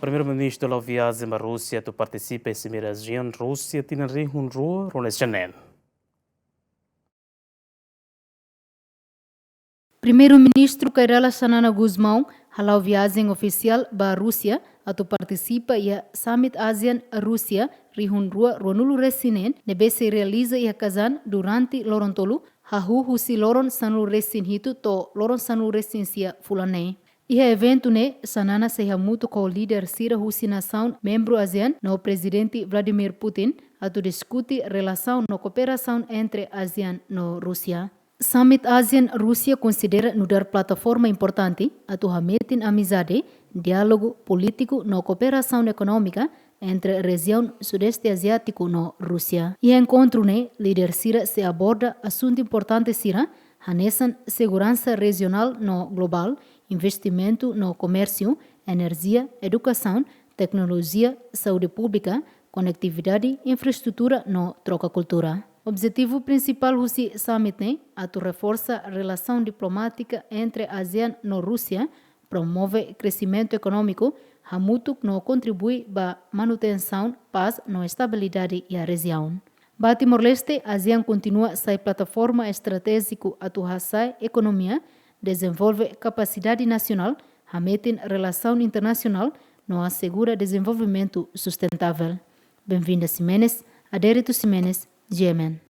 Primeiro-ministro da viagem à Rússia tu participa em cimeira região Rússia tem um rua Roneschanen. Primeiro-ministro Kairala Sanana Guzmão halau viagem oficial ba Rússia atu participa ia Summit ASEAN-Rússia rihun rua Ronulu Resinen nebe se realiza ia Kazan durante Lorontolu hahu husi Loron Sanlu Resin hitu to Loron Sanlu Resin sia fulane. Ia evento ne Sanana se hamutu com o líder Sira husi nação membro ASEAN no presidente Vladimir Putin atu discute relação no cooperação entre ASEAN no Rússia. Summit ASEAN-Rússia considera nudar plataforma importante atu hametin amizade, diálogo político no cooperação econômica entre a região sudeste asiático no Rússia. E encontro ne líder Sira se aborda assunto importante Sira, hanesan segurança regional no global, investimento no comércio, energia, educação, tecnologia, saúde pública, conectividade, infraestrutura no troca cultura. Objetivo principal do summit é reforçar a relação diplomática entre a ASEAN e Rússia, promove crescimento econômico, mútuo no contribui para manutenção, paz e estabilidade da região. Para Timor-Leste, a ASEAN continua sua plataforma estratégica atuação economia, desenvolve capacidade nacional, metem relação internacional, no assegura desenvolvimento sustentável. Bem-vinda Ximenes, Adérito Ximenes, Yemen.